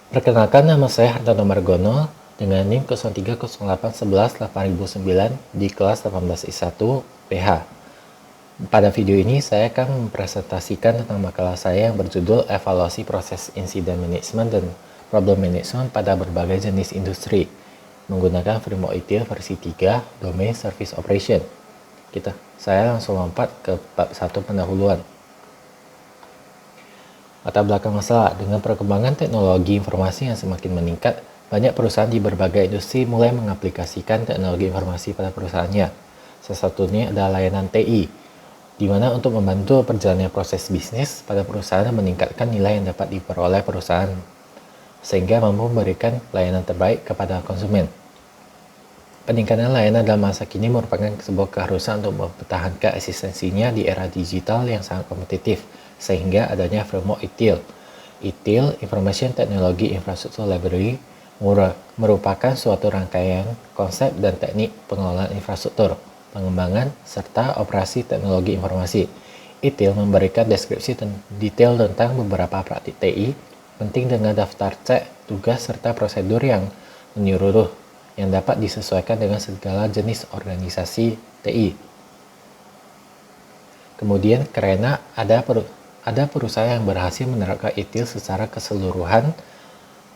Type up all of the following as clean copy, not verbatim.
Perkenalkan, nama saya Hartono Margono dengan NIM 0308118009 di kelas 18I1 PH. Pada video ini saya akan mempresentasikan tentang makalah saya yang berjudul Evaluasi Proses Incident Management dan Problem Management pada berbagai jenis industri menggunakan framework ITIL versi 3 Domain Service Operation. Saya langsung lompat ke bab 1 pendahuluan. Latar belakang masalah, dengan perkembangan teknologi informasi yang semakin meningkat, banyak perusahaan di berbagai industri mulai mengaplikasikan teknologi informasi pada perusahaannya. Salah satunya adalah layanan TI, di mana untuk membantu perjalannya proses bisnis pada perusahaan dan meningkatkan nilai yang dapat diperoleh perusahaan, sehingga mampu memberikan layanan terbaik kepada konsumen. Peningkatan layanan dalam masa kini merupakan sebuah keharusan untuk mempertahankan eksistensinya di era digital yang sangat kompetitif, sehingga adanya framework ITIL. ITIL, Information Technology Infrastructure Library, merupakan suatu rangkaian konsep dan teknik pengelolaan infrastruktur, pengembangan, serta operasi teknologi informasi. ITIL memberikan deskripsi detail tentang beberapa praktik TI penting dengan daftar cek, tugas, serta prosedur yang menyeluruh yang dapat disesuaikan dengan segala jenis organisasi TI. Kemudian, karena ada perusahaan yang berhasil menerapkan ITIL secara keseluruhan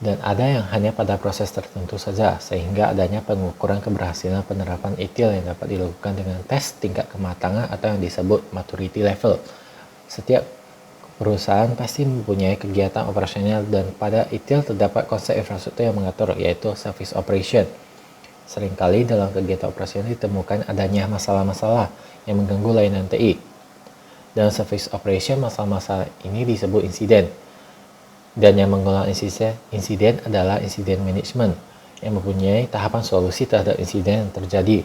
dan ada yang hanya pada proses tertentu saja, sehingga adanya pengukuran keberhasilan penerapan ITIL yang dapat dilakukan dengan tes tingkat kematangan atau yang disebut maturity level. Setiap perusahaan pasti mempunyai kegiatan operasional dan pada ITIL terdapat konsep infrastruktur yang mengatur, yaitu service operation. Seringkali dalam kegiatan operasional ditemukan adanya masalah-masalah yang mengganggu layanan TI. Dalam service operation, masalah-masalah ini disebut insiden. Dan yang mengelola insiden adalah incident management, yang mempunyai tahapan solusi terhadap insiden yang terjadi.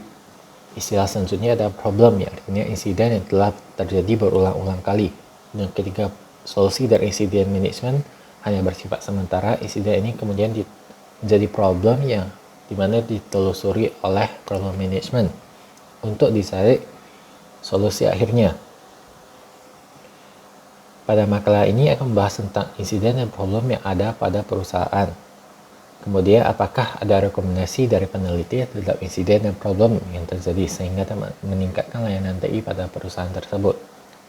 Istilah selanjutnya adalah problem, yang artinya insiden yang telah terjadi berulang-ulang kali. Dan ketika solusi dari incident management hanya bersifat sementara, insiden ini kemudian menjadi problem yang dimana ditelusuri oleh problem management untuk dicari solusi akhirnya. Pada makalah ini akan membahas tentang insiden dan problem yang ada pada perusahaan. Kemudian, apakah ada rekomendasi dari peneliti terhadap insiden dan problem yang terjadi sehingga dapat meningkatkan layanan TI pada perusahaan tersebut.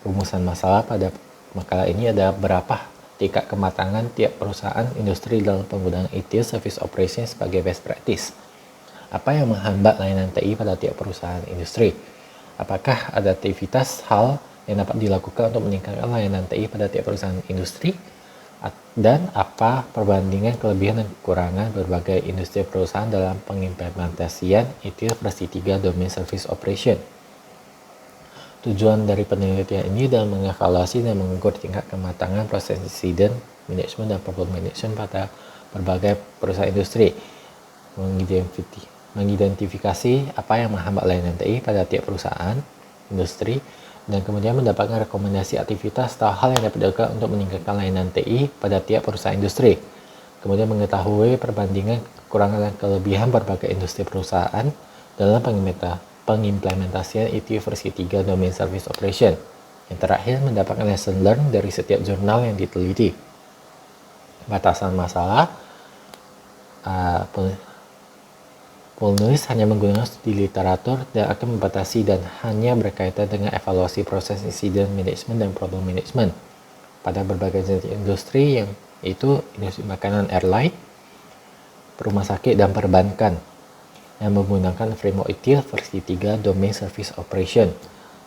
Rumusan masalah pada makalah ini ada berapa tingkat kematangan tiap perusahaan industri dalam penggunaan ITIL Service Operation sebagai best practice. Apa yang menghambat layanan TI pada tiap perusahaan industri? Apakah ada aktivitas hal yang dapat dilakukan untuk meningkatkan layanan TI pada tiap perusahaan industri? Dan apa perbandingan kelebihan dan kekurangan berbagai industri perusahaan dalam pengimplementasian ITIL versi 3 Domain Service Operation? Tujuan dari penelitian ini adalah mengevaluasi dan mengukur tingkat kematangan proses incident management dan problem management pada berbagai perusahaan industri, mengidentifikasi apa yang menghambat layanan TI pada tiap perusahaan industri, dan kemudian mendapatkan rekomendasi aktivitas atau hal yang dapat dilakukan untuk meningkatkan layanan TI pada tiap perusahaan industri. Kemudian mengetahui perbandingan kekurangan dan kelebihan berbagai industri perusahaan dalam pengimplementasian ITIL versi 3 Domain Service Operation. Yang terakhir, mendapatkan lesson learned dari setiap jurnal yang diteliti. Batasan masalah, penulis hanya menggunakan studi literatur dan akan membatasi dan hanya berkaitan dengan evaluasi proses incident management dan problem management pada berbagai jenis industri, yang yaitu industri makanan, airline, rumah sakit, dan perbankan, yang menggunakan framework ITIL versi 3 Domain Service Operation,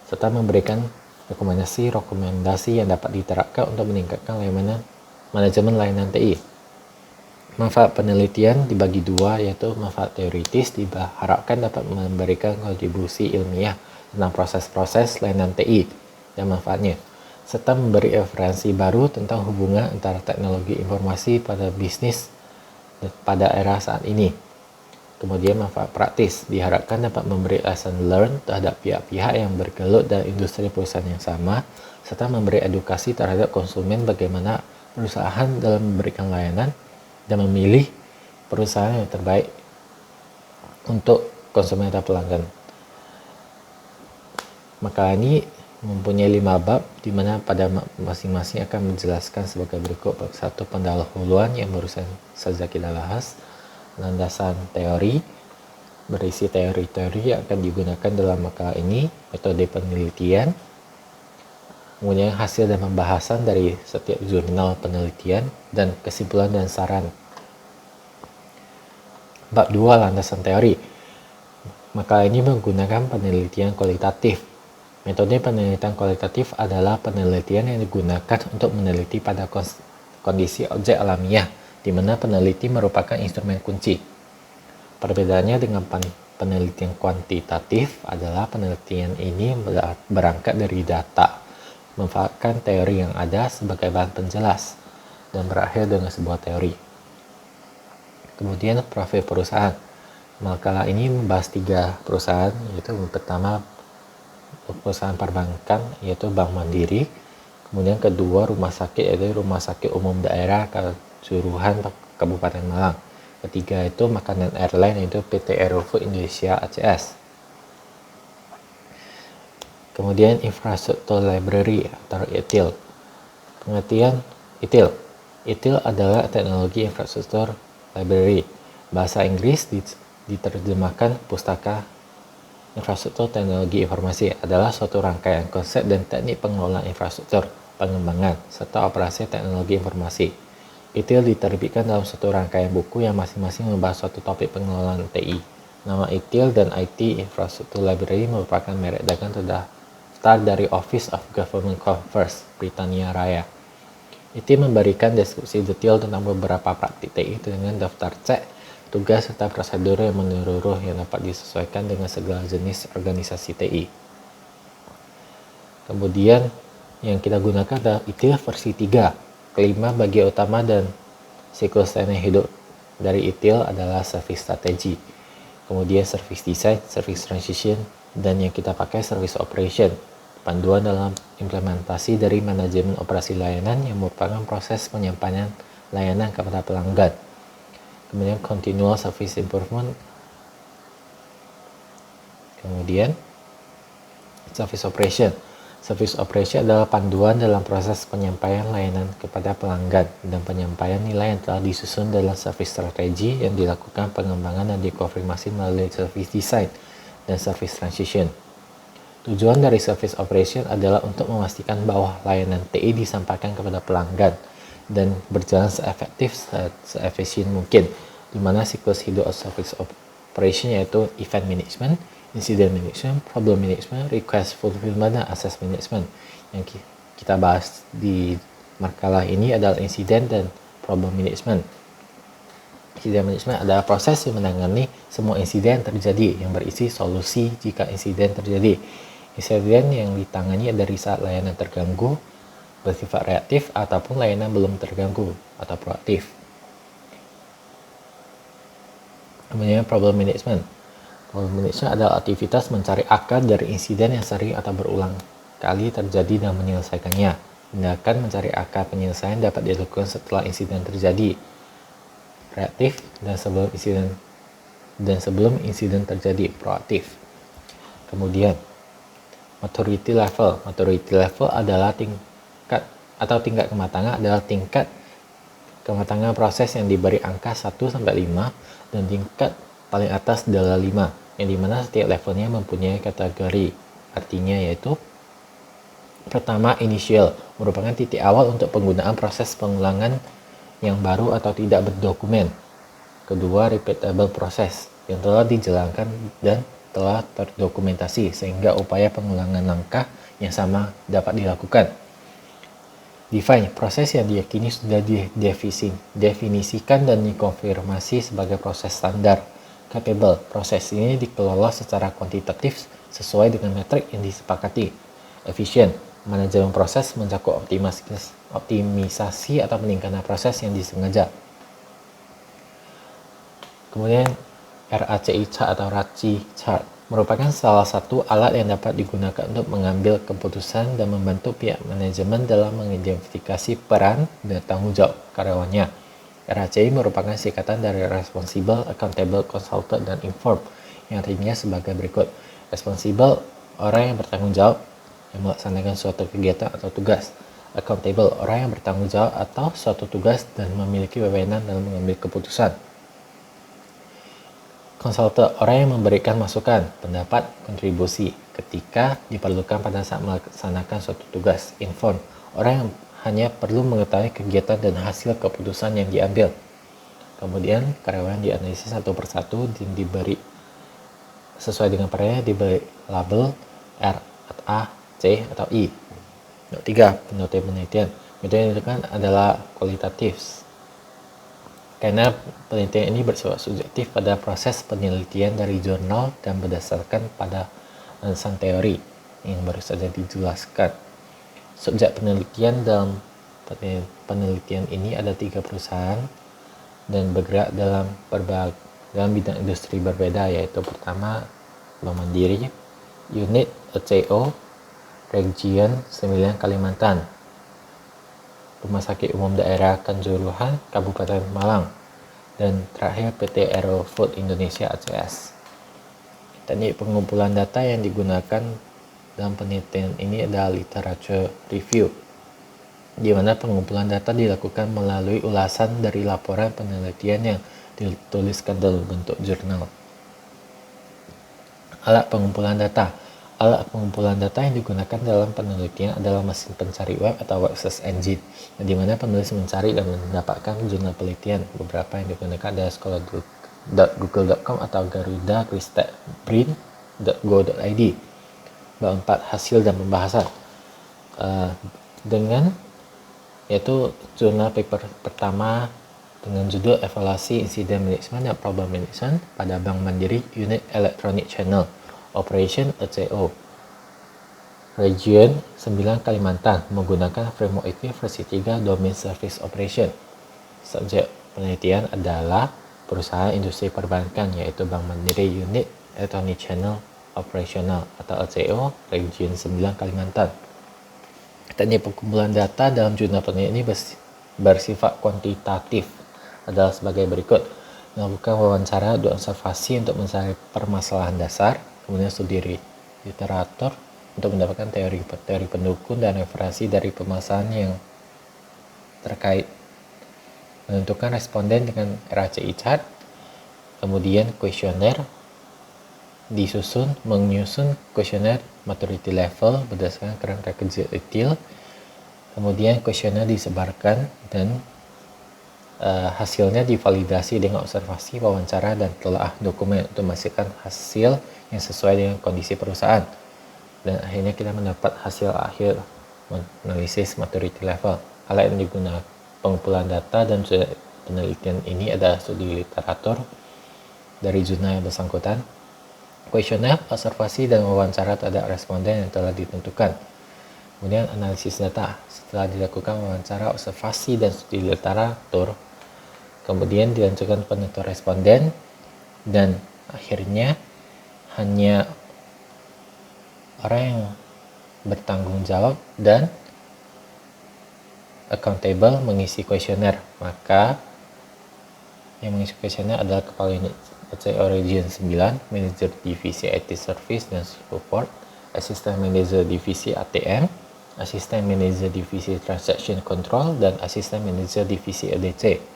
serta memberikan rekomendasi yang dapat diterapkan untuk meningkatkan manajemen layanan TI. Manfaat penelitian dibagi dua, yaitu manfaat teoritis diharapkan dapat memberikan kontribusi ilmiah tentang proses-proses layanan TI dan manfaatnya, serta memberi referensi baru tentang hubungan antara teknologi informasi pada bisnis pada era saat ini. Kemudian manfaat praktis diharapkan dapat memberi lesson learned terhadap pihak-pihak yang bergelut dalam industri perusahaan yang sama, serta memberi edukasi terhadap konsumen bagaimana perusahaan dalam memberikan layanan dan memilih perusahaan yang terbaik untuk konsumen atau pelanggan. Makalah ini mempunyai 5 bab, di mana pada masing-masing akan menjelaskan sebagai berikut. Bab 1, pendahuluan yang barusan saja kita bahas. Landasan teori, berisi teori-teori yang akan digunakan dalam makalah ini, metode penelitian, kemudian hasil dan pembahasan dari setiap jurnal penelitian, dan kesimpulan dan saran. Bab 2, landasan teori. Makalah ini menggunakan penelitian kualitatif. Metode penelitian kualitatif adalah penelitian yang digunakan untuk meneliti pada kondisi objek alamiah, di mana peneliti merupakan instrumen kunci. Perbedaannya dengan penelitian kuantitatif adalah penelitian ini berangkat dari data, memanfaatkan teori yang ada sebagai bahan penjelas, dan berakhir dengan sebuah teori. Kemudian profil perusahaan. Makalah ini membahas 3 perusahaan, yaitu pertama perusahaan perbankan, yaitu Bank Mandiri. Kemudian kedua rumah sakit, yaitu Rumah Sakit Umum Daerah Kanjuruhan Kabupaten Malang. Ketiga itu makanan airline, yaitu PT Aerofood Indonesia ACS. Kemudian infrastruktur library atau ITIL. Pengertian ITIL. ITIL adalah teknologi infrastruktur library. Bahasa Inggris diterjemahkan pustaka infrastruktur teknologi informasi adalah suatu rangkaian konsep dan teknik pengelolaan infrastruktur, pengembangan, serta operasi teknologi informasi. ITIL diterbitkan dalam suatu rangkaian buku yang masing-masing membahas suatu topik pengelolaan TI. Nama ITIL dan IT Infrastructure Library merupakan merek dagang terdaftar dari Office of Government Affairs, Britania Raya. ITIL memberikan deskripsi detail tentang beberapa praktik TI dengan daftar cek, tugas, serta prosedur yang menyeluruh yang dapat disesuaikan dengan segala jenis organisasi TI. Kemudian yang kita gunakan adalah ITIL versi 3. Kelima bagian utama dan siklus teknik hidup dari ITIL adalah service strategi, kemudian service design, service transition, dan yang kita pakai service operation, panduan dalam implementasi dari manajemen operasi layanan yang merupakan proses penyampaian layanan kepada pelanggan. Kemudian continual service improvement, kemudian service operation. Service operation adalah panduan dalam proses penyampaian layanan kepada pelanggan dan penyampaian nilai yang telah disusun dalam service strategi yang dilakukan pengembangan dan dikonfirmasi melalui service design dan service transition. Tujuan dari service operation adalah untuk memastikan bahwa layanan TI disampaikan kepada pelanggan dan berjalan seefektif, seefisien mungkin, di mana siklus hidup service operation yaitu event management, incident management, problem management, request fulfillment, dan access management. Yang kita bahas di makalah ini adalah incident dan problem management. Incident management adalah proses yang menangani semua insiden yang terjadi yang berisi solusi jika insiden terjadi. Insiden yang ditangani dari saat layanan terganggu, bersifat reaktif, ataupun layanan belum terganggu atau proaktif. Kemudian problem management. Problem management adalah aktivitas mencari akar dari insiden yang sering atau berulang kali terjadi dan menyelesaikannya. Tindakan mencari akar penyelesaian dapat dilakukan setelah insiden terjadi, reaktif, dan sebelum insiden terjadi, proaktif. Kemudian maturity level. Maturity level adalah tingkat kematangan adalah tingkat kematangan proses yang diberi angka 1 sampai 5 dan tingkat paling atas adalah 5. Yang dimana setiap levelnya mempunyai kategori. Artinya yaitu pertama, initial, merupakan titik awal untuk penggunaan proses pengulangan yang baru atau tidak berdokumen. Kedua, repeatable process, yang telah dijalankan dan telah terdokumentasi sehingga upaya pengulangan langkah yang sama dapat dilakukan. Define, proses yang diyakini sudah didefinisikan dan dikonfirmasi sebagai proses standar. Capable, proses ini dikelola secara kuantitatif sesuai dengan metrik yang disepakati. Efficient, manajemen proses mencakup optimisasi atau peningkatan proses yang disengaja. Kemudian RACI chart atau RACI chart merupakan salah satu alat yang dapat digunakan untuk mengambil keputusan dan membantu pihak manajemen dalam mengidentifikasi peran dan tanggung jawab karyawannya. RACI merupakan singkatan dari Responsible, Accountable, Consulted, dan Informed, yang artinya sebagai berikut. Responsible, orang yang bertanggung jawab. yang melaksanakan suatu kegiatan atau tugas. Accountable, orang yang bertanggung jawab atas suatu tugas dan memiliki wewenang dalam mengambil keputusan. Konsultan, orang yang memberikan masukan, pendapat, kontribusi ketika diperlukan pada saat melaksanakan suatu tugas. Inform, orang yang hanya perlu mengetahui kegiatan dan hasil keputusan yang diambil. Kemudian karyawan dianalisis satu persatu dan diberi sesuai dengan perannya, diberi label R, A, C, atau I. Yang 3. Metode penelitian. Metode yang ditentukan adalah kualitatif. Karena penelitian ini bersifat subjektif pada proses penelitian dari jurnal dan berdasarkan pada landasan teori yang baru saja dijelaskan. Subjek penelitian dalam penelitian ini ada 3 perusahaan dan bergerak dalam bidang industri berbeda, yaitu pertama Bank Mandiri, Unit ECO, Region 9 Kalimantan, Rumah Sakit Umum Daerah Kanjuruhan, Kabupaten Malang, dan terakhir PT Aerofood Indonesia ACS. Teknik pengumpulan data yang digunakan dalam penelitian ini adalah literature review, di mana pengumpulan data dilakukan melalui ulasan dari laporan penelitian yang dituliskan dalam bentuk jurnal. Alat pengumpulan data. Alat pengumpulan data yang digunakan dalam penelitian adalah mesin pencari web atau web search engine, di mana penulis mencari dan mendapatkan jurnal penelitian. Beberapa yang digunakan adalah scholar.google.com atau garuda-brin.go.id. Bab 4. Hasil dan pembahasan. Yaitu jurnal paper pertama dengan judul Evaluasi Incident Management dan Problem Management pada Bank Mandiri Unit Electronic Channel Operation ECO Region 9 Kalimantan menggunakan framework IT versi 3 Domain Service Operation. Subjek penelitian adalah perusahaan industri perbankan, yaitu Bank Mandiri Unit Electronic Channel Operational atau ECO Region 9 Kalimantan. Teknik pengumpulan data dalam jurnal penelitian ini bersifat kuantitatif adalah sebagai berikut: melakukan wawancara dan observasi untuk mencari permasalahan dasar, kemudian studi literatur untuk mendapatkan teori pendukung dan referensi dari permasalahan yang terkait, menentukan responden dengan RACI chart, kemudian kuesioner menyusun kuesioner maturity level berdasarkan kerangka kerja detail, kemudian kuesioner disebarkan dan hasilnya divalidasi dengan observasi, wawancara, dan telah dokumen untuk memastikan hasil yang sesuai dengan kondisi perusahaan. Dan akhirnya kita mendapat hasil akhir analisis maturity level. Alat yang digunakan pengumpulan data dan penelitian ini adalah studi literatur dari jurnal yang bersangkutan, kuesioner, observasi, dan wawancara terhadap responden yang telah ditentukan. Kemudian analisis data. Setelah dilakukan wawancara, observasi, dan studi literatur, kemudian dilanjutkan penentuan responden, dan akhirnya hanya orang yang bertanggung jawab dan accountable mengisi kuesioner. Maka yang mengisi kuesioner adalah Kepala Unit ECO Region 9, Manajer Divisi IT Service dan Support, Asisten Manajer Divisi ATM, Asisten Manajer Divisi Transaction Control, dan Asisten Manajer Divisi EDC.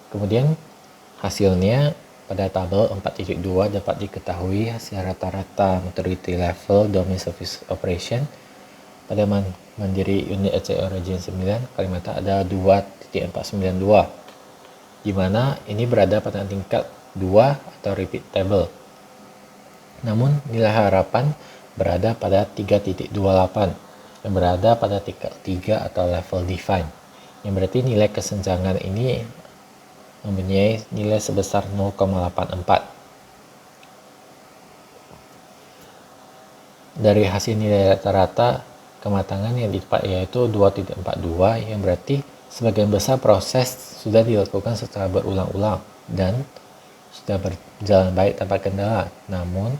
Kemudian hasilnya pada tabel 4.2 dapat diketahui hasil rata-rata maturity level Domain Service Operation pada Mandiri Unit ECO Region 9 Kalimantan ada 2.492, di mana ini berada pada tingkat 2 atau repeat table. Namun nilai harapan berada pada 3.28 yang berada pada tingkat 3 atau level define, yang berarti nilai kesenjangan ini mempunyai nilai sebesar 0,84. Dari hasil nilai rata-rata kematangan yang didapat yaitu 2.42, yang berarti sebagian besar proses sudah dilakukan secara berulang-ulang dan sudah berjalan baik tanpa kendala. Namun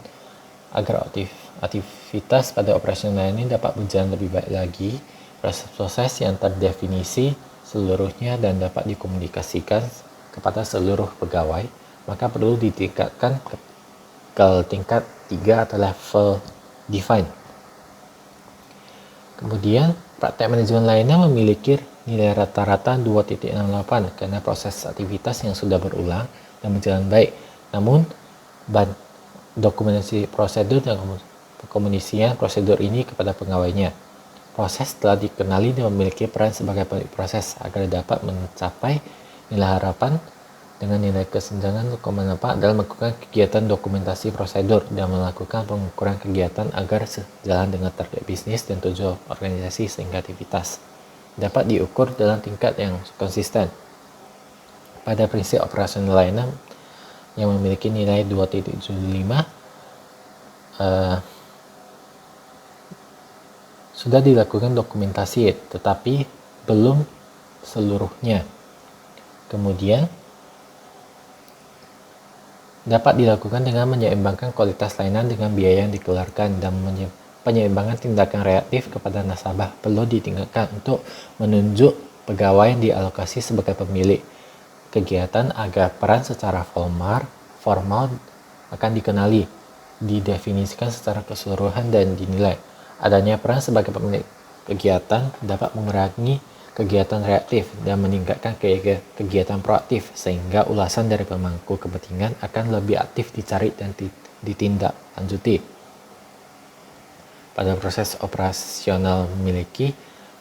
agar aktivitas pada operasional ini dapat berjalan lebih baik lagi, proses-proses yang terdefinisi seluruhnya dan dapat dikomunikasikan kepada seluruh pegawai, maka perlu ditingkatkan ke tingkat 3 atau level define. Kemudian, praktek manajemen lainnya memiliki nilai rata-rata 2.68 karena proses aktivitas yang sudah berulang dan berjalan baik. Namun, dokumentasi prosedur dan komunikasian prosedur ini kepada pegawainya. Proses telah dikenali dan memiliki peran sebagai pemilik proses agar dapat mencapai nilai harapan dengan nilai kesenjangan 0,4 dalam melakukan kegiatan dokumentasi prosedur dan melakukan pengukuran kegiatan agar sejalan dengan target bisnis dan tujuan organisasi sehingga aktivitas dapat diukur dalam tingkat yang konsisten. Pada prinsip operasional lainnya yang memiliki nilai 2.75 sudah dilakukan dokumentasi tetapi belum seluruhnya. Kemudian dapat dilakukan dengan menyeimbangkan kualitas layanan dengan biaya yang dikeluarkan dan penyeimbangan tindakan reaktif kepada nasabah perlu ditingkatkan untuk menunjuk pegawai yang dialokasi sebagai pemilik kegiatan agar peran secara formal akan dikenali, didefinisikan secara keseluruhan dan dinilai. Adanya peran sebagai pemilik kegiatan dapat mengurangi kegiatan reaktif dan meningkatkan kegiatan proaktif sehingga ulasan dari pemangku kepentingan akan lebih aktif dicari dan ditindaklanjuti. Pada proses operasional memiliki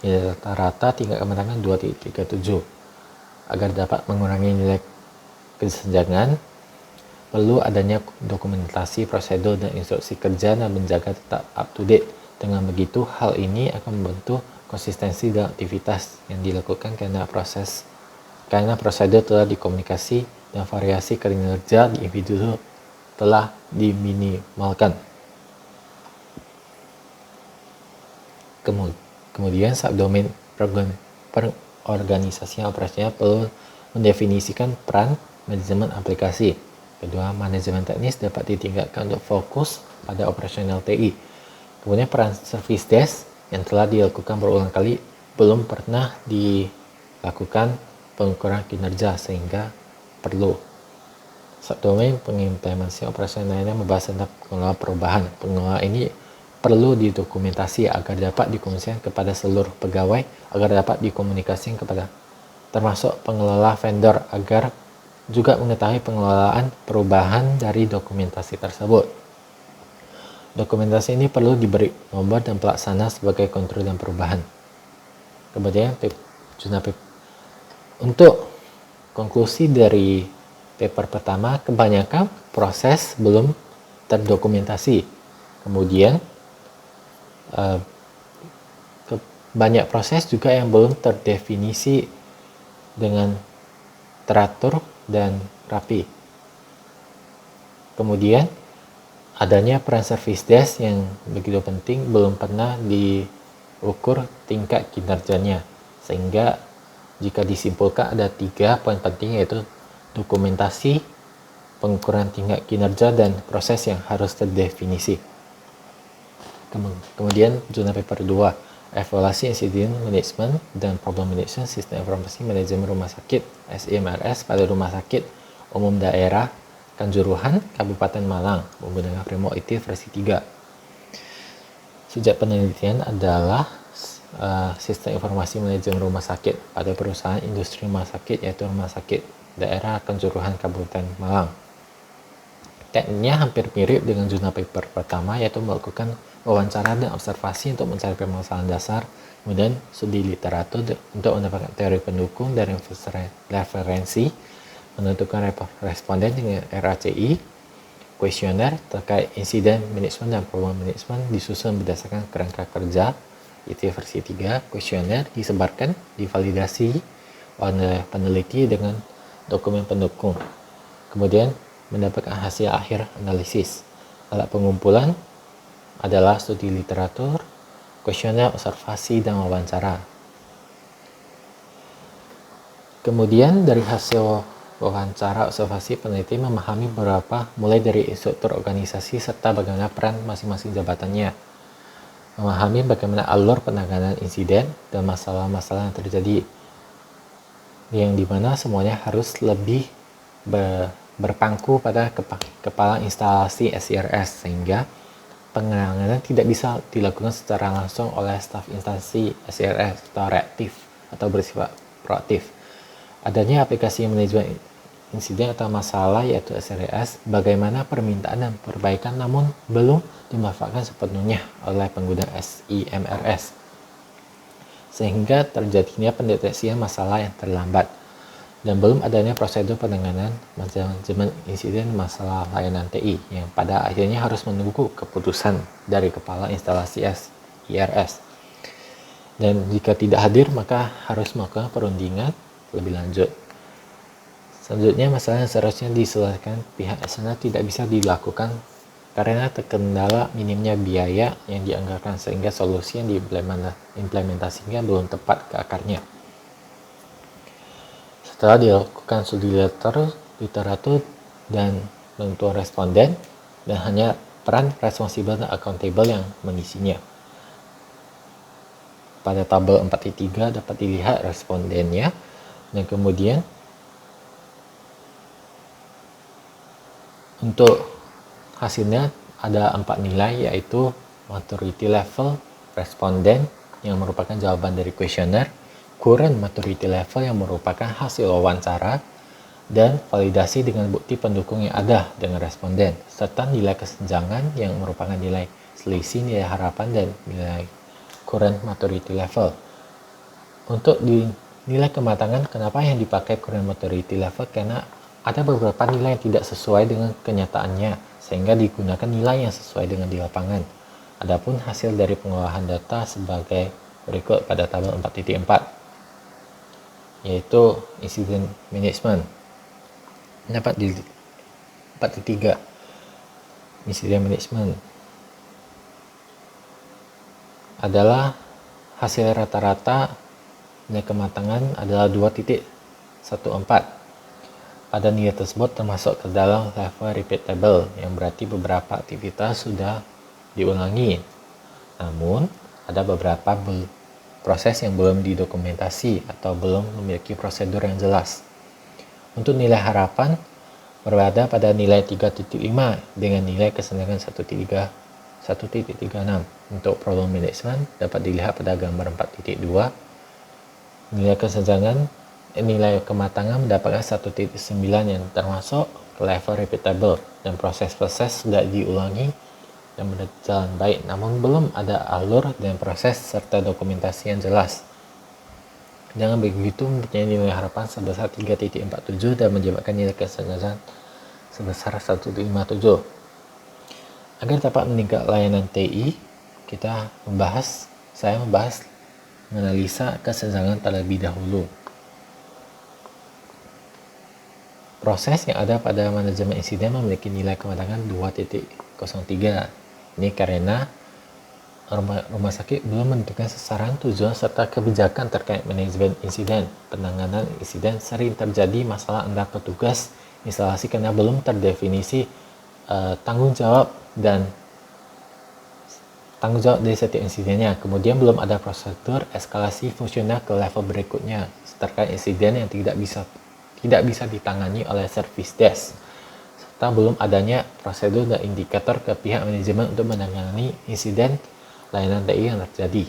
nilai rata-rata tingkat kemenangan 2.37. Agar dapat mengurangi nilai kesenjangan, perlu adanya dokumentasi prosedur dan instruksi kerja dan menjaga tetap up to date. Dengan begitu, hal ini akan membantu konsistensi dalam aktivitas yang dilakukan karena prosedur telah dikomunikasi dan variasi kinerja di individu telah diminimalkan. Kemudian subdomain organisasi operasional perlu mendefinisikan peran manajemen aplikasi. Kedua, manajemen teknis dapat ditingkatkan untuk fokus pada operasional TI. Kemudian peran service desk yang telah dilakukan berulang kali belum pernah dilakukan pengukuran kinerja sehingga perlu. Subdomain pengimplementasi operasional lainnya membahas tentang pengelolaan perubahan. Pengelolaan ini perlu didokumentasi agar dapat dikomunikasikan kepada seluruh pegawai, agar dapat dikomunikasikan kepada termasuk pengelola vendor agar juga mengetahui pengelolaan perubahan dari dokumentasi tersebut. Dokumentasi ini perlu diberi nomor dan pelaksana sebagai kontrol dan perubahan. Kemudian untuk konklusi dari paper pertama, kebanyakan proses belum terdokumentasi. Kemudian banyak proses juga yang belum terdefinisi dengan teratur dan rapi. Kemudian adanya peran service desk yang begitu penting belum pernah diukur tingkat kinerjanya, sehingga jika disimpulkan ada 3 poin penting, yaitu dokumentasi, pengukuran tingkat kinerja, dan proses yang harus terdefinisi. Kemudian jurnal paper 2, evaluasi insiden management dan problem management sistem informasi manajemen rumah sakit SIMRS pada rumah sakit umum daerah Kanjuruhan, Kabupaten Malang, menggunakan framework IT versi 3. Subjek penelitian adalah sistem informasi manajemen rumah sakit pada perusahaan industri rumah sakit, yaitu Rumah Sakit Daerah Kanjuruhan, Kabupaten Malang. Tekniknya hampir mirip dengan jurnal paper pertama, yaitu melakukan wawancara dan observasi untuk mencari permasalahan dasar, kemudian studi literatur untuk mendapatkan teori pendukung dan referensi, menentukan responden dengan RACI, kuesioner terkait insiden manajemen dan problem manajemen disusun berdasarkan kerangka kerja IT versi 3. Kuesioner disebarkan, divalidasi oleh peneliti dengan dokumen pendukung, kemudian mendapatkan hasil akhir analisis. Alat pengumpulan adalah studi literatur, kuesioner, observasi, dan wawancara. Kemudian dari hasil wawancara observasi, peneliti memahami mulai dari struktur organisasi serta bagaimana peran masing-masing jabatannya, memahami bagaimana alur penanganan insiden dan masalah-masalah yang terjadi, yang dimana semuanya harus lebih berpangku pada kepala instalasi SIRS, sehingga penanganan tidak bisa dilakukan secara langsung oleh staf instansi SRS atau reaktif atau bersifat proaktif. Adanya aplikasi manajemen insiden atau masalah yaitu SRS, bagaimana permintaan dan perbaikan namun belum dimanfaatkan sepenuhnya oleh pengguna SIMRS, sehingga terjadinya pendeteksian masalah yang terlambat dan belum adanya prosedur penanganan manajemen insiden masalah layanan TI yang pada akhirnya harus menunggu keputusan dari kepala instalasi SIRS. Dan jika tidak hadir, maka harus melakukan perundingan lebih lanjut. Selanjutnya, masalah yang seharusnya diselesaikan pihak eksternal tidak bisa dilakukan karena terkendala minimnya biaya yang dianggarkan sehingga solusi yang diimplementasikan belum tepat ke akarnya. Setelah dilakukan studi literatur dan penentuan responden, dan hanya peran responsible dan accountable yang mengisinya. Pada tabel 4.3 dapat dilihat respondennya, dan kemudian untuk hasilnya ada 4 nilai, yaitu maturity level responden yang merupakan jawaban dari kuesioner, current maturity level yang merupakan hasil wawancara, dan validasi dengan bukti pendukung yang ada dengan responden, serta nilai kesenjangan yang merupakan nilai selisih nilai harapan dan nilai current maturity level. Untuk di nilai kematangan, kenapa yang dipakai current maturity level? Karena ada beberapa nilai yang tidak sesuai dengan kenyataannya, sehingga digunakan nilai yang sesuai dengan di lapangan. Adapun hasil dari pengolahan data sebagai berikut pada tabel 4.4, yaitu incident management. Dapat di 4.3, incident management adalah hasil rata-rata nilai kematangan adalah 2.14. Pada nilai tersebut termasuk ke dalam level repeatable, yang berarti beberapa aktivitas sudah diulangi. Namun, ada beberapa proses yang belum didokumentasi atau belum memiliki prosedur yang jelas. Untuk nilai harapan berada pada nilai 3.5 dengan nilai kesenjangan 1.36. Untuk problem management dapat dilihat pada gambar 4.2. Nilai kematangan mendapatkan 1.9 yang termasuk level repeatable, dan proses-proses sudah diulangi dan berjalan baik, namun belum ada alur dan proses serta dokumentasi yang jelas. Dengan begitu, mempunyai nilai harapan sebesar 3.47 dan menyebabkan nilai kesenjangan sebesar 1.57. Agar dapat meningkat layanan TI, saya membahas menganalisa kesenjangan terlebih dahulu. Proses yang ada pada manajemen insiden memiliki nilai kematangan 2.03. Ini karena rumah sakit belum menentukan sasaran, tujuan, serta kebijakan terkait manajemen insiden. Penanganan insiden sering terjadi masalah antar petugas instalasi karena belum terdefinisi tanggung jawab dari setiap insidennya. Kemudian belum ada prosedur eskalasi fungsional ke level berikutnya terkait insiden yang tidak bisa ditangani oleh service desk, serta belum adanya prosedur dan indikator ke pihak manajemen untuk menangani insiden layanan TI yang terjadi.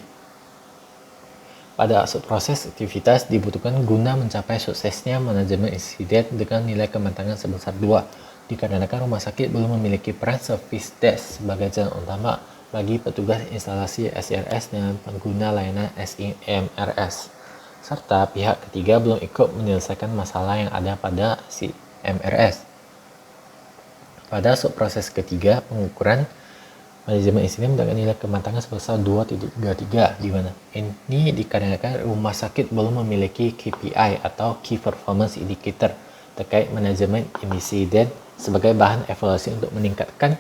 Pada proses aktivitas dibutuhkan guna mencapai suksesnya manajemen insiden dengan nilai kematangan sebesar 2, dikarenakan rumah sakit belum memiliki peran service desk sebagai jalan utama bagi petugas instalasi SIRS dan pengguna layanan SIMRS, serta pihak ketiga belum ikut menyelesaikan masalah yang ada pada SIMRS. Pada subproses ketiga, pengukuran manajemen insiden mendapatkan nilai kematangan sebesar 2.33, di mana ini dikarenakan rumah sakit belum memiliki KPI atau Key Performance Indicator terkait manajemen insiden sebagai bahan evaluasi untuk meningkatkan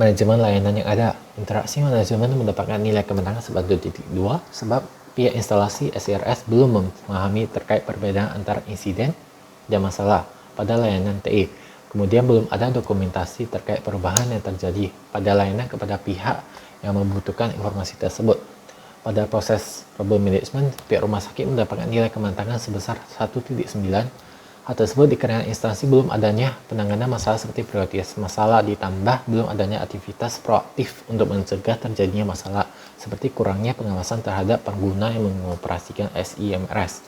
manajemen layanan yang ada. Interaksi manajemen mendapatkan nilai kematangan sebesar 2.2 sebab pihak instalasi SIRS belum memahami terkait perbedaan antara insiden dan masalah pada layanan TI. Kemudian belum ada dokumentasi terkait perubahan yang terjadi pada layanan kepada pihak yang membutuhkan informasi tersebut. Pada proses problem management, pihak rumah sakit mendapatkan nilai kematangan sebesar 1.9. Hal tersebut dikarenakan instansi belum adanya penanganan masalah seperti prioritas masalah, ditambah belum adanya aktivitas proaktif untuk mencegah terjadinya masalah, seperti kurangnya pengawasan terhadap pengguna yang mengoperasikan SIMRS.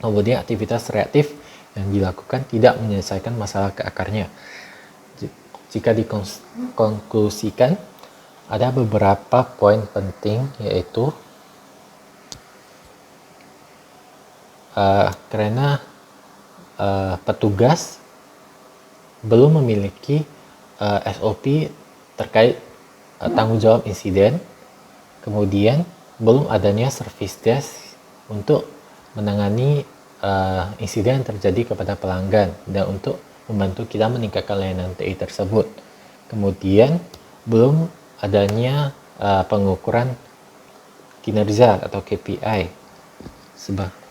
Kemudian aktivitas reaktif yang dilakukan tidak menyelesaikan masalah ke akarnya. Jika dikonklusikan, ada beberapa poin penting, yaitu karena petugas belum memiliki SOP terkait tanggung jawab insiden, kemudian belum adanya service desk untuk menangani insiden yang terjadi kepada pelanggan dan untuk membantu kita meningkatkan layanan TI tersebut. Kemudian belum adanya pengukuran kinerja atau KPI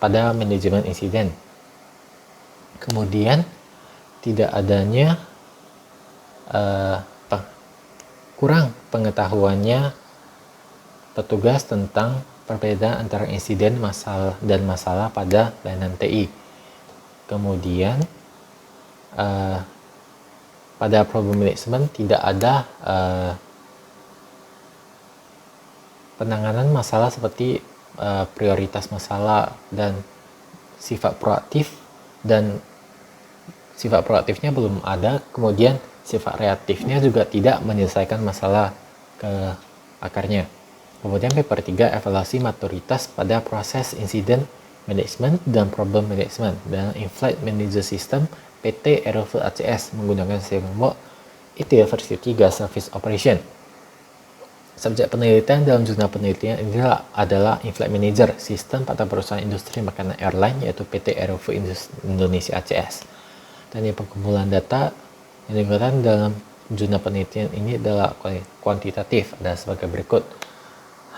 pada manajemen insiden. Kemudian tidak adanya kurang pengetahuannya petugas tentang perbedaan antara insiden dan masalah pada layanan TI. Kemudian pada problem management tidak ada penanganan masalah seperti prioritas masalah dan sifat proaktif, dan sifat proaktifnya belum ada. Kemudian sifat reaktifnya juga tidak menyelesaikan masalah ke akarnya. Kemudian paper 3, evaluasi maturitas pada proses incident management dan problem management dan in-flight manager system PT Aerofield ACS menggunakan framework ITIL versi 3 service operation. Subjek penelitian dalam jurnal penelitian ini adalah in-flight manager sistem pada perusahaan industri makanan airline, yaitu PT Aerofield Indonesia ACS. Dan pengumpulan data yang digunakan dalam jurnal penelitian ini adalah kuantitatif, dan sebagai berikut.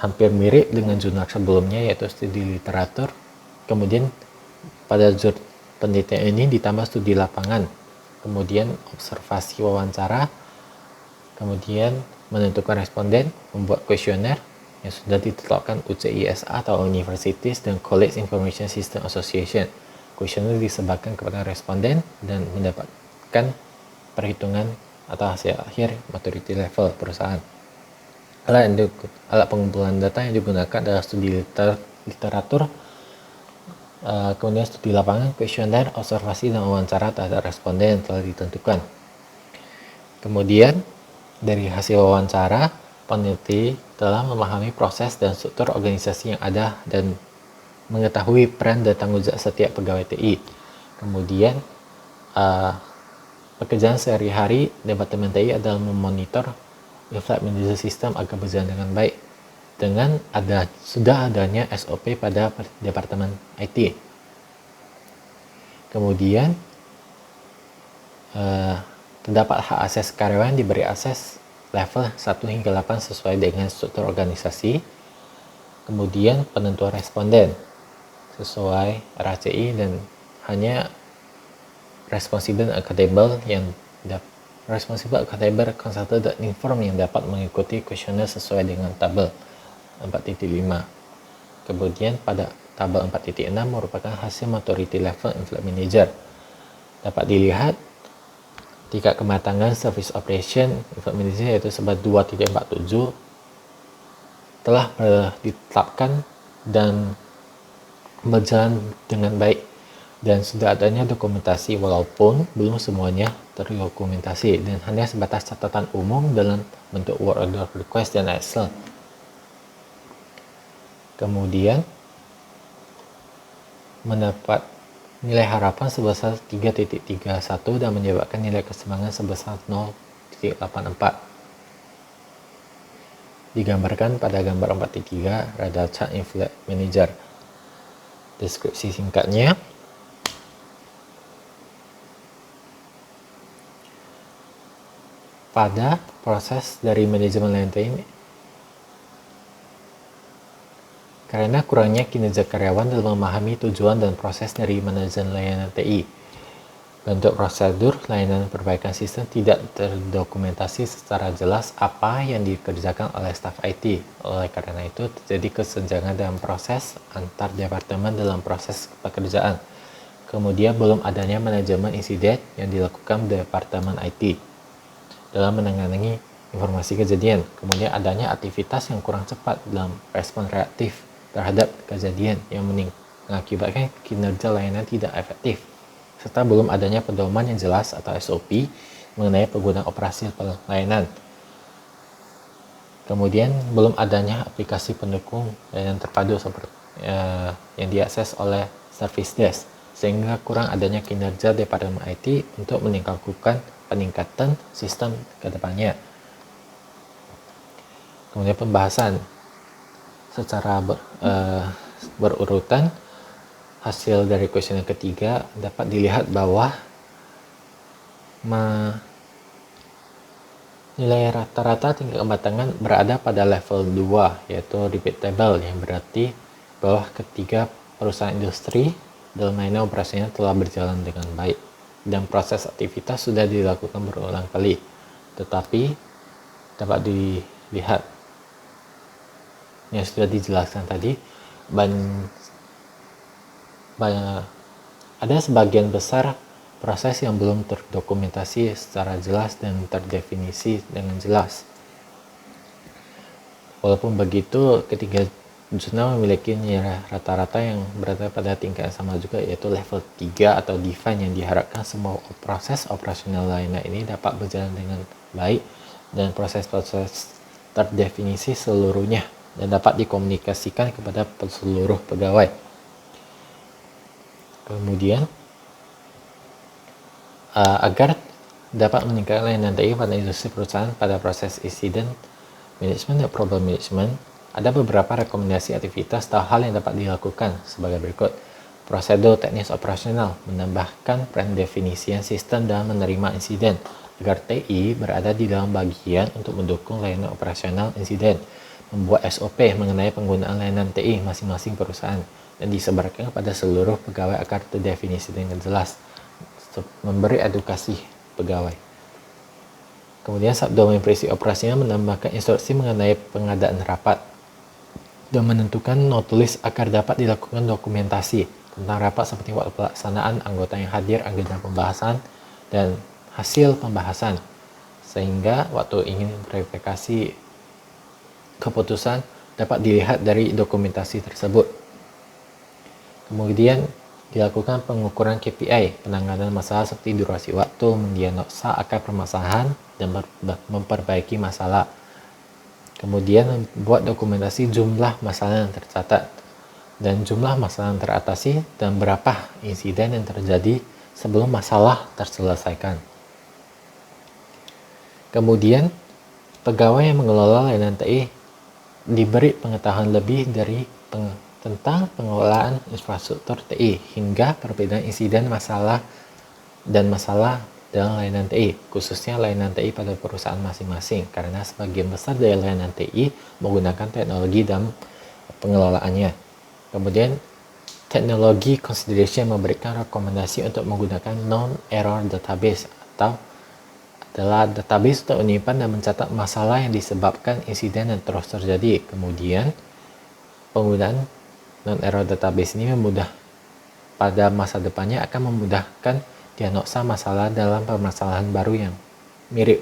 Hampir mirip dengan jurnal sebelumnya, yaitu studi literatur. Kemudian pada jurnal penelitian ini ditambah studi lapangan, kemudian observasi wawancara, kemudian menentukan responden, membuat kuesioner yang sudah ditetapkan UCISA atau Universities dan College Information System Association. Kuesioner disebarkan kepada responden dan mendapatkan perhitungan atau hasil akhir maturity level perusahaan. Alat pengumpulan data yang digunakan adalah studi literatur, kemudian studi lapangan, kuesioner, observasi, dan wawancara terhadap responden yang telah ditentukan. Kemudian dari hasil wawancara, peneliti telah memahami proses dan struktur organisasi yang ada dan mengetahui peran dan tanggung jawab setiap pegawai TI. Kemudian pekerjaan sehari-hari Departemen TI adalah memonitor in-flight manager system agar berjalan dengan baik dengan sudah adanya SOP pada Departemen IT. Kemudian terdapat hak akses karyawan diberi akses level 1 hingga 8 sesuai dengan struktur organisasi. Kemudian penentuan responden sesuai RACI dan hanya responsible accountable consultant dan inform yang dapat mengikuti kuesioner sesuai dengan tabel 4.5. Kemudian pada tabel 4.6 merupakan hasil maturity level in-flight manager. Dapat dilihat tingkat kematangan service operation in-flight manager yaitu sebab 2.47 telah ditetapkan dan berjalan dengan baik, dan sudah adanya dokumentasi walaupun belum semuanya terdokumentasi dan hanya sebatas catatan umum dalam bentuk work order request dan Excel. Kemudian mendapat nilai harapan sebesar 3.31 dan menyebabkan nilai keseimbangan sebesar 0.84. Digambarkan pada gambar 4.3 radar chart in-flight manager. Deskripsi singkatnya, pada proses dari manajemen layanan TI, karena kurangnya kinerja karyawan dalam memahami tujuan dan proses dari manajemen layanan TI, bentuk prosedur layanan perbaikan sistem tidak terdokumentasi secara jelas apa yang dikerjakan oleh staf IT. Oleh karena itu, terjadi kesenjangan dalam proses antar departemen dalam proses pekerjaan. Kemudian belum adanya manajemen insiden yang dilakukan Departemen IT dalam menangani informasi kejadian. Kemudian adanya aktivitas yang kurang cepat dalam respon reaktif terhadap kejadian yang mengakibatkan kinerja layanan tidak efektif. Serta belum adanya pedoman yang jelas atau SOP mengenai penggunaan operasi layanan. Kemudian belum adanya aplikasi pendukung layanan terpadu seperti yang diakses oleh Service Desk, sehingga kurang adanya kinerja Departemen IT untuk meningkatkan peningkatan sistem ke depannya. Kemudian pembahasan secara berurutan, hasil dari kuesioner ketiga dapat dilihat bahwa nilai rata-rata tingkat kematangan berada pada level 2, yaitu repeatable, yang berarti bahwa ketiga perusahaan industri dalam layanan operasinya telah berjalan dengan baik dan proses aktivitas sudah dilakukan berulang kali. Tetapi dapat dilihat yang sudah dijelaskan tadi, ada sebagian besar proses yang belum terdokumentasi secara jelas dan terdefinisi dengan jelas. Walaupun begitu, ketiga zona memiliki nilai rata-rata yang berada pada tingkat yang sama juga, yaitu level 3 atau define, yang diharapkan semua proses operasional layanan ini dapat berjalan dengan baik dan proses-proses terdefinisi seluruhnya dan dapat dikomunikasikan kepada seluruh pegawai. Kemudian agar dapat meningkatkan layanan TI pada industri perusahaan pada proses incident management dan problem management, ada beberapa rekomendasi aktivitas atau hal yang dapat dilakukan sebagai berikut. Prosedur teknis operasional, menambahkan pendefinisian sistem dan menerima insiden agar TI berada di dalam bagian untuk mendukung layanan operasional insiden, membuat SOP mengenai penggunaan layanan TI masing-masing perusahaan dan disebarkan kepada seluruh pegawai agar terdefinisi dengan jelas, memberi edukasi pegawai. Kemudian subdomain prinsip operasinya menambahkan instruksi mengenai pengadaan rapat dan menentukan notulis agar dapat dilakukan dokumentasi tentang rapat seperti waktu pelaksanaan, anggota yang hadir, agenda pembahasan, dan hasil pembahasan, sehingga waktu ingin verifikasi keputusan dapat dilihat dari dokumentasi tersebut. Kemudian dilakukan pengukuran KPI, penanganan masalah seperti durasi waktu, mendiagnosa akar permasalahan, dan memperbaiki masalah. Kemudian membuat dokumentasi jumlah masalah yang tercatat, dan jumlah masalah yang teratasi, dan berapa insiden yang terjadi sebelum masalah terselesaikan. Kemudian, pegawai yang mengelola layanan TI diberi pengetahuan lebih tentang pengelolaan infrastruktur TI hingga perbedaan insiden masalah dalam layanan TI, khususnya layanan TI pada perusahaan masing-masing, karena sebagian besar dari layanan TI menggunakan teknologi dalam pengelolaannya. Kemudian, teknologi consideration memberikan rekomendasi untuk menggunakan non-error database atau adalah database untuk menyimpan dan mencatat masalah yang disebabkan insiden yang terus terjadi. Kemudian, penggunaan non-error database ini pada masa depannya akan memudahkan diagnosa masalah dalam permasalahan baru yang mirip.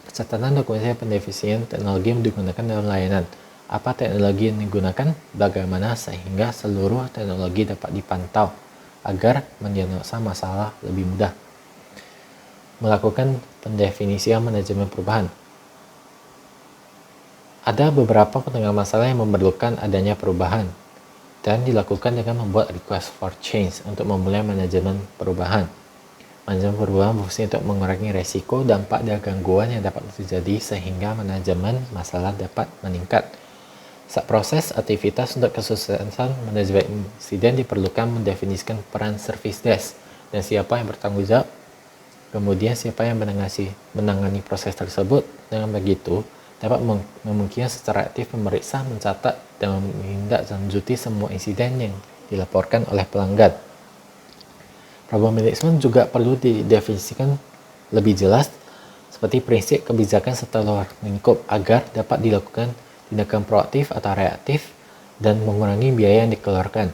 Catatan dokumentasi pendefinisian teknologi yang digunakan dalam layanan. Apa teknologi yang digunakan, bagaimana, sehingga seluruh teknologi dapat dipantau agar mendiagnosa masalah lebih mudah. Melakukan pendefinisian manajemen perubahan. Ada beberapa penanganan masalah yang memerlukan adanya perubahan dan dilakukan dengan membuat request for change untuk memulai manajemen perubahan. Manajemen perubahan berfungsi untuk mengurangi resiko dampak dan gangguan yang dapat terjadi sehingga manajemen masalah dapat meningkat. Saat proses aktivitas untuk kesuksesan manajemen insiden diperlukan mendefinisikan peran service desk dan siapa yang bertanggung jawab. Kemudian siapa yang menangani proses tersebut. Dengan begitu, dapat memungkinkan secara aktif memeriksa, mencatat, dan menindaklanjuti semua insiden yang dilaporkan oleh pelanggan. Problem management juga perlu didefinisikan lebih jelas seperti prinsip kebijakan setelah lingkup agar dapat dilakukan tindakan proaktif atau reaktif dan mengurangi biaya yang dikeluarkan.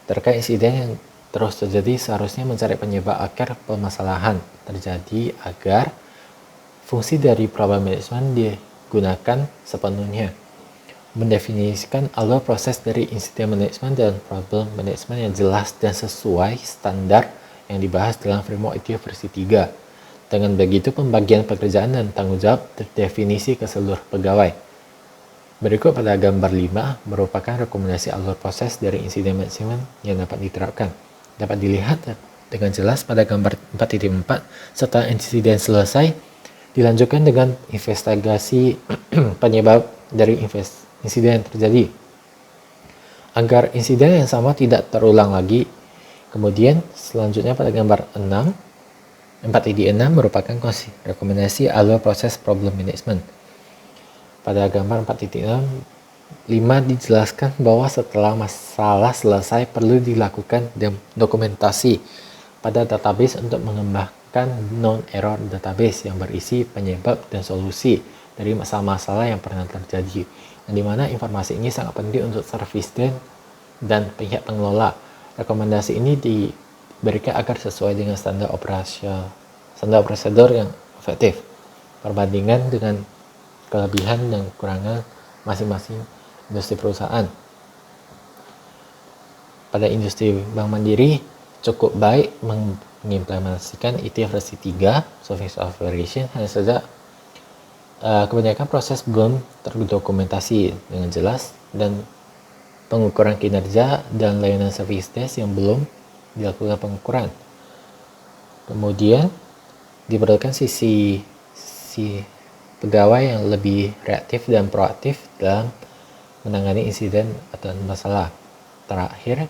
Terkait insiden yang terus terjadi seharusnya mencari penyebab akar permasalahan terjadi agar fungsi dari problem management digunakan sepenuhnya. Mendefinisikan alur proses dari insiden management dan problem management yang jelas dan sesuai standar yang dibahas dalam framework ITIL versi 3. Dengan begitu, pembagian pekerjaan dan tanggung jawab terdefinisi ke seluruh pegawai. Berikut pada gambar 5 merupakan rekomendasi alur proses dari insiden management yang dapat diterapkan. Dapat dilihat dengan jelas pada gambar 4.4, setelah insiden selesai, dilanjutkan dengan investigasi penyebab dari insiden yang terjadi. Agar insiden yang sama tidak terulang lagi. Kemudian selanjutnya pada gambar 4.6 merupakan rekomendasi alur proses problem management. Pada gambar 4.6, 5 dijelaskan bahwa setelah masalah selesai perlu dilakukan dokumentasi pada database untuk mengembangkan non-error database yang berisi penyebab dan solusi dari masalah-masalah yang pernah terjadi, di mana informasi ini sangat penting untuk service desk dan pihak pengelola. Rekomendasi ini diberikan agar sesuai dengan standar prosedur yang efektif, perbandingan dengan kelebihan dan kekurangan masing-masing industri perusahaan. Pada industri Bank Mandiri, cukup baik mengimplementasikan ITIL versi 3, Service Operation, hanya saja kebanyakan proses belum terdokumentasi dengan jelas dan pengukuran kinerja dan layanan service desk yang belum dilakukan pengukuran. Kemudian diperlukan sisi pegawai yang lebih reaktif dan proaktif dalam menangani insiden atau masalah. Terakhir,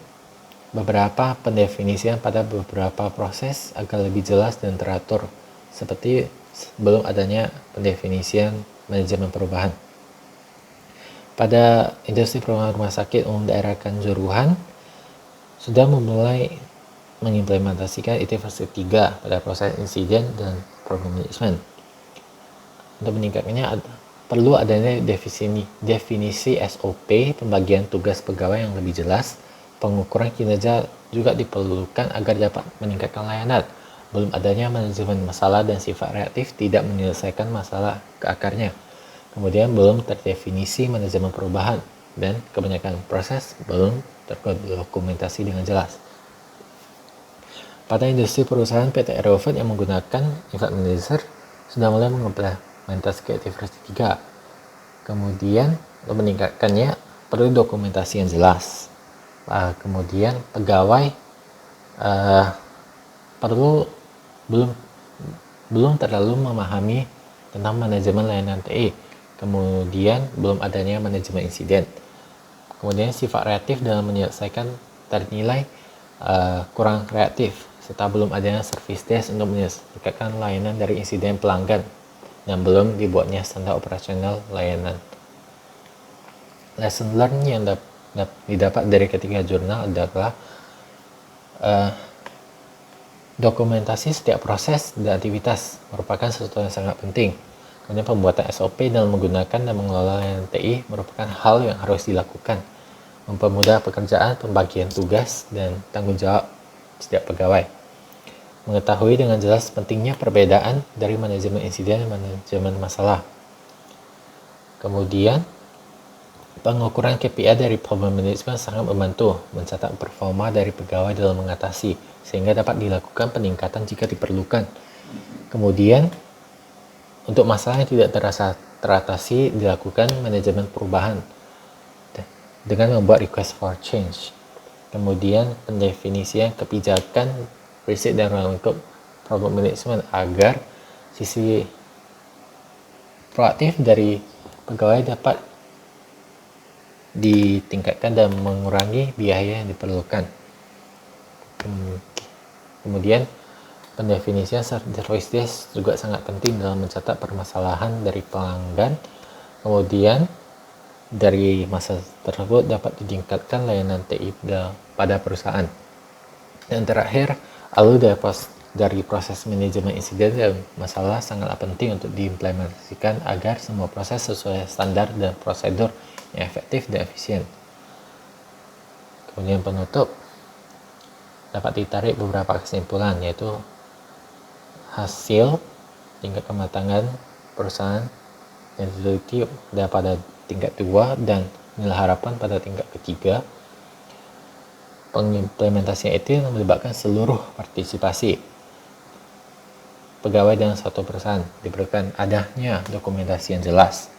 beberapa pendefinisian pada beberapa proses agar lebih jelas dan teratur, seperti sebelum adanya pendefinisian manajemen perubahan. Pada industri perumahan rumah sakit umum daerah Kanjuruhan sudah memulai mengimplementasikan ITIL versi 3 pada proses insiden dan problem management. Untuk meningkatkannya perlu adanya definisi SOP, pembagian tugas pegawai yang lebih jelas. Pengukuran kinerja juga diperlukan agar dapat meningkatkan layanan. Belum adanya manajemen masalah dan sifat reaktif tidak menyelesaikan masalah ke akarnya. Kemudian belum terdefinisi manajemen perubahan dan kebanyakan proses belum terdokumentasi dengan jelas. Pada industri perusahaan PT Aerovet yang menggunakan Infant Manager sudah mulai mengimplementasikan ITIL versi 3. Kemudian untuk meningkatkannya perlu dokumentasi yang jelas. Kemudian pegawai belum terlalu memahami tentang manajemen layanan TI. Kemudian belum adanya manajemen insiden. Kemudian sifat reaktif dalam menyelesaikan ternilai kurang reaktif, serta belum adanya service desk untuk menyelesaikan layanan dari insiden pelanggan dan belum dibuatnya standar operasional layanan. Lesson learned yang didapat dari ketiga jurnal adalah dokumentasi setiap proses dan aktivitas merupakan sesuatu yang sangat penting. Kemudian pembuatan SOP dalam menggunakan dan mengelola layanan TI merupakan hal yang harus dilakukan. Mempermudah pekerjaan, pembagian tugas, dan tanggung jawab setiap pegawai. Mengetahui dengan jelas pentingnya perbedaan dari manajemen insiden dan manajemen masalah. Kemudian, pengukuran KPI dari problem management sangat membantu mencatat performa dari pegawai dalam mengatasi, sehingga dapat dilakukan peningkatan jika diperlukan. Kemudian, untuk masalah yang tidak teratasi, dilakukan manajemen perubahan dengan membuat request for change. Kemudian, pendefinisian kebijakan, prinsip dan ruang lingkup problem management agar sisi proaktif dari pegawai dapat ditingkatkan dan mengurangi biaya yang diperlukan. Kemudian pendefinisian service desk juga sangat penting dalam mencatat permasalahan dari pelanggan. Kemudian dari masa tersebut dapat ditingkatkan layanan TI pada perusahaan. Dan terakhir, alur dari proses manajemen insiden dan masalah sangatlah penting untuk diimplementasikan agar semua proses sesuai standar dan prosedur yang efektif dan efisien. Kemudian penutup, dapat ditarik beberapa kesimpulan, yaitu hasil tingkat kematangan perusahaan yang diteliti pada tingkat 2 dan nilai harapan pada tingkat ketiga. Pengimplementasian itu melibatkan seluruh partisipasi pegawai dalam satu perusahaan, diperlukan adanya dokumentasi yang jelas.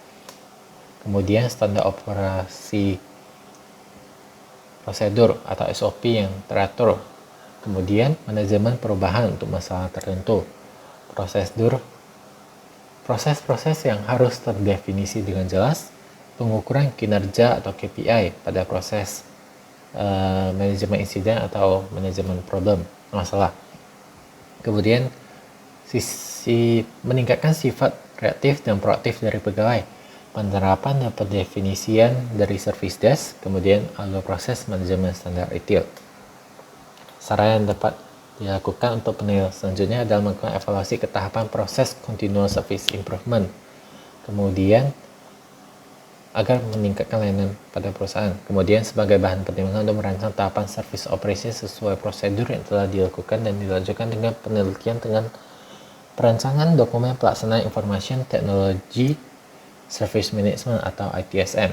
Kemudian standar operasi prosedur atau SOP yang teratur. Kemudian manajemen perubahan untuk masalah tertentu. Proses-proses yang harus terdefinisi dengan jelas. Pengukuran kinerja atau KPI pada proses manajemen insiden atau manajemen problem, masalah. Kemudian meningkatkan sifat reaktif dan proaktif dari pegawai, penerapan dan pendefinisian dari service desk, kemudian alur proses manajemen standar retail. Saran yang dapat dilakukan untuk penilaian selanjutnya adalah melakukan evaluasi ketahapan proses continuous service improvement, kemudian agar meningkatkan layanan pada perusahaan. Kemudian sebagai bahan pertimbangan untuk merancang tahapan service operation sesuai prosedur yang telah dilakukan dan dilanjutkan dengan penelitian dengan perancangan dokumen pelaksanaan information technology service management atau ITSM.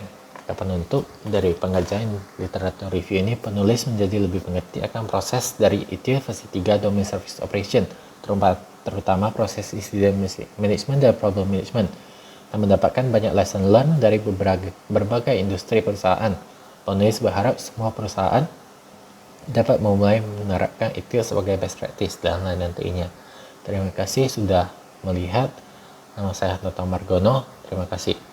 Penutup dari pengajian literatur review ini, penulis menjadi lebih mengerti akan proses dari ITIL versi 3 domain service operation, terutama proses incident management dan problem management, dan mendapatkan banyak lesson learned dari berbagai industri perusahaan. Penulis berharap semua perusahaan dapat memulai menerapkan ITIL sebagai best practice dalam layanan TI-nya. Terima kasih sudah melihat. Nama saya Dr. Margono. Terima kasih.